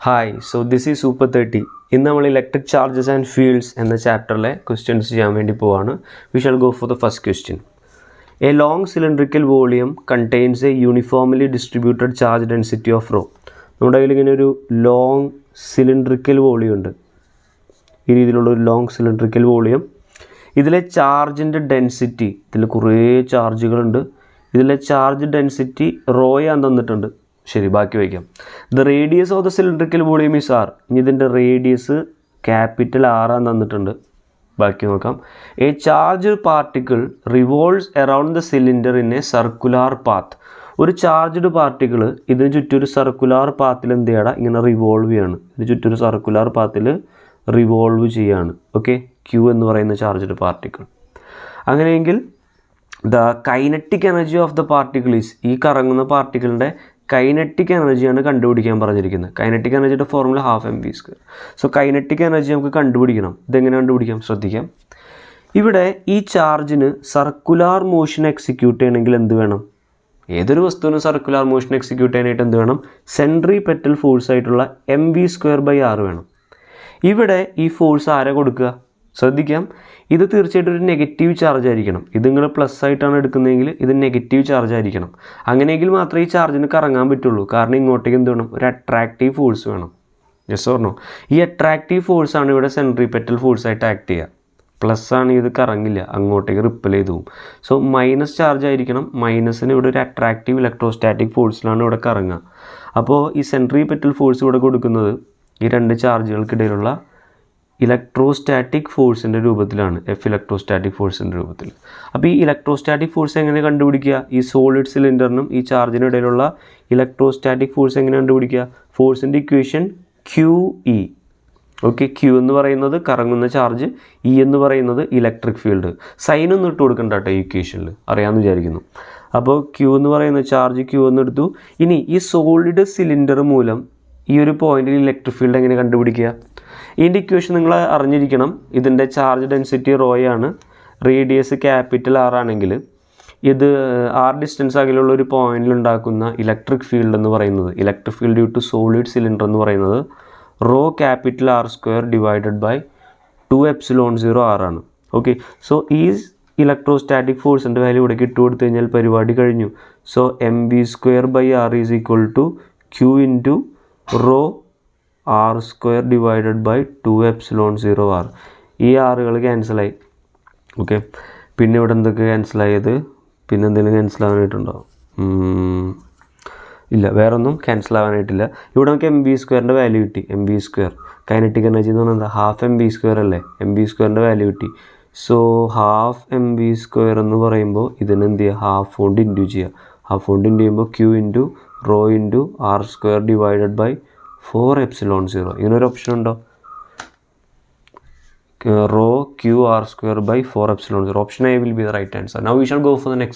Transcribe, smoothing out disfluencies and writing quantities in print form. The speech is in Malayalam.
Hi, so this is super 30. ഇന്ന് നമ്മൾ ഇലക്ട്രിക് ചാർജസ് ആൻഡ് ഫീൽഡ്സ് എന്ന ചാപ്റ്ററിലെ ക്വസ്റ്റ്യൻസ് ചെയ്യാൻ വേണ്ടി പോവാണ്. We shall go for the first question. A long cylindrical volume contains a uniformly distributed charge density of rho. നമ്മുടെ കയ്യിൽ ഇങ്ങനെ ഒരു ലോങ് സിലിണ്ടറിക്കൽ വോളിയം ഉണ്ട്. ഈ രീതിയിലുള്ള ഒരു ലോങ് സിലിണ്ടറിക്കൽ വോളിയം. ഇതിലെ ചാർജിൻ്റെ ഡെൻസിറ്റി, ഇതിൽ കുറേ ചാർജുകളുണ്ട്. ഇതിലെ ചാർജ് ഡെൻസിറ്റി റോയാൻ തന്നിട്ടുണ്ട്. ശരി, ബാക്കി വയ്ക്കാം. The radius of the cylindrical volume is R. ഇനി ഇതിൻ്റെ റേഡിയസ് ക്യാപിറ്റൽ ആറാൻ തന്നിട്ടുണ്ട്. ബാക്കി നോക്കാം. A charge particle revolves around the cylinder in a circular path. ഒരു ചാർജ്ഡ് പാർട്ടിക്കിൾ ഇതിന് ചുറ്റൊരു സർക്കുലാർ പാത്തിൽ എന്ത് ചെയ്യണം, ഇങ്ങനെ റിവോൾവ് ചെയ്യാണ്. ഇതിന് ചുറ്റൊരു സർക്കുലാർ പാത്തിൽ റിവോൾവ് ചെയ്യാണ്. ഓക്കെ, ക്യൂ എന്ന് പറയുന്ന ചാർജ്ഡ് പാർട്ടിക്കിൾ. അങ്ങനെയെങ്കിൽ the kinetic energy of the particle is, ഈ കറങ്ങുന്ന പാർട്ടിക്കിളിൻ്റെ കൈനറ്റിക് എനർജിയാണ് കണ്ടുപിടിക്കാൻ പറഞ്ഞിരിക്കുന്നത്. കൈനറ്റിക് എനർജിയുടെ ഫോർമുല ½ സോ കൈനറ്റിക് എനർജി നമുക്ക് കണ്ടുപിടിക്കണം. ഇതെങ്ങനെ കണ്ടുപിടിക്കാം, ശ്രദ്ധിക്കാം. ഇവിടെ ഈ ചാർജിന് സർക്കുലാർ മോഷൻ എക്സിക്യൂട്ട് ചെയ്യണമെങ്കിൽ എന്ത് വേണം? ഏതൊരു വസ്തുവിനും സർക്കുലാർ മോഷൻ എക്സിക്യൂട്ട് ചെയ്യാനായിട്ട് എന്ത് വേണം? സെൻട്രിപെറ്റൽ ഫോഴ്സ് ആയിട്ടുള്ള mv²/r വേണം. ഇവിടെ ഈ ഫോഴ്സ് ആരെ കൊടുക്കുക? ശ്രദ്ധിക്കാം, ഇത് തീർച്ചയായിട്ടും ഒരു നെഗറ്റീവ് ചാർജ് ആയിരിക്കണം. ഇത് നിങ്ങൾ പ്ലസ് ആയിട്ടാണ് എടുക്കുന്നതെങ്കിൽ ഇത് നെഗറ്റീവ് ചാർജ് ആയിരിക്കണം. അങ്ങനെയെങ്കിൽ മാത്രമേ ഈ ചാർജിന് കറങ്ങാൻ പറ്റുള്ളൂ. കാരണം ഇങ്ങോട്ടേക്ക് എന്ത് വേണം? ഒരു അട്രാക്റ്റീവ് ഫോഴ്സ് വേണം. Yes or no? ഈ അട്രാക്റ്റീവ് ഫോഴ്സാണ് ഇവിടെ സെൻട്രിപെറ്റൽ ഫോഴ്സായിട്ട് ആക്ട് ചെയ്യുക. പ്ലസ് ആണ്, ഇത് കറങ്ങില്ല, അങ്ങോട്ടേക്ക് റിപ്പൽ ചെയ്തു പോകും. സോ മൈനസ് ചാർജ് ആയിരിക്കണം. മൈനസിന് ഇവിടെ ഒരു അട്രാക്റ്റീവ് ഇലക്ട്രോസ്റ്റാറ്റിക് ഫോഴ്സിലാണ് ഇവിടെ കറങ്ങുക. അപ്പോൾ ഈ സെൻട്രിപെറ്റൽ ഫോഴ്സ് ഇവിടെ കൊടുക്കുന്നത് ഈ രണ്ട് ചാർജുകൾക്കിടയിലുള്ള ഇലക്ട്രോസ്റ്റാറ്റിക് ഫോഴ്സിൻ്റെ രൂപത്തിലാണ്, എഫ് ഇലക്ട്രോസ്റ്റാറ്റിക് ഫോഴ്സിൻ്റെ രൂപത്തിൽ. അപ്പോൾ ഈ ഇലക്ട്രോസ്റ്റാറ്റിക് ഫോഴ്സ് എങ്ങനെ കണ്ടുപിടിക്കുക? ഈ സോളിഡ് സിലിണ്ടറിനും ഈ ചാർജിനും ഇടയിലുള്ള ഇലക്ട്രോസ്റ്റാറ്റിക് ഫോഴ്സ് എങ്ങനെ കണ്ടുപിടിക്കുക? ഫോഴ്സിൻ്റെ ഇക്വേഷൻ QE. ഓക്കെ, Q എന്ന് പറയുന്നത് കറങ്ങുന്ന ചാർജ്, E എന്ന് പറയുന്നത് ഇലക്ട്രിക് ഫീൽഡ്. സൈനൊന്നും ഇട്ട് കൊടുക്കണ്ട കേട്ടോ ഈ ഇക്വേഷനിൽ, അറിയാമെന്ന് വിചാരിക്കുന്നു. അപ്പോൾ Q എന്ന് പറയുന്ന ചാർജ് Q എന്ന് എടുത്തു. ഇനി ഈ സോളിഡ് സിലിണ്ടർ മൂലം ഈ ഒരു പോയിന്റിൽ ഇലക്ട്രിക് ഫീൽഡ് എങ്ങനെ കണ്ടുപിടിക്കുക? ഇതിൻ്റെ ഇക്വേഷൻ നിങ്ങൾ അറിഞ്ഞിരിക്കണം. ഇതിൻ്റെ ചാർജ് ഡെൻസിറ്റി റോയാണ്, റേഡിയസ് ക്യാപിറ്റൽ R ആണെങ്കിൽ ഇത് R ഡിസ്റ്റൻസ് അകലുള്ള ഒരു പോയിന്റിൽ ഉണ്ടാക്കുന്ന ഇലക്ട്രിക് ഫീൽഡ് എന്ന് പറയുന്നത്, electric field due to solid cylinder എന്ന് പറയുന്നത് rho capital R² divided by 2ε0r ആണ്. ഓക്കെ, സോ ഈ ഇലക്ട്രോസ്റ്റാറ്റിക് ഫോഴ്സിൻ്റെ വാല്യൂ ഇവിടെ ഇട്ട് കൊടുത്തു കഴിഞ്ഞാൽ പരിപാടി കഴിഞ്ഞു. So mv²/r is equal to Q into rho R² divided by 2ε0r. ഈ ആറുകൾ ക്യാൻസലായി. ഓക്കെ, പിന്നെ ഇവിടെ എന്തൊക്കെ ക്യാൻസലായത്? പിന്നെ എന്തെങ്കിലും ക്യാൻസൽ ആവാനായിട്ടുണ്ടോ? ഇല്ല, വേറെ ഒന്നും ക്യാൻസൽ ആവാനായിട്ടില്ല. ഇവിടെ നമുക്ക് mv² വാല്യൂ കിട്ടി. mv², കൈനറ്റിക് എനർജി എന്ന് പറഞ്ഞാൽ ½ mv² അല്ലേ? mv²ൻ്റെ വാല്യൂ കിട്ടി. സോ ½ mv² എന്ന് പറയുമ്പോൾ ഇതിന് എന്ത് ചെയ്യുക? ഹാഫ് കൊണ്ട് ഇൻറ്റു ചെയ്യുക. ഹാഫ് കൊണ്ട് ഇൻറ്റു ചെയ്യുമ്പോൾ Q into rho into R² divided by 4ε0. ഇങ്ങനൊരു ഓപ്ഷൻ ഉണ്ടോ? Rho Q R² by 4ε0. Option A will be the right answer. Now we shall go for the next.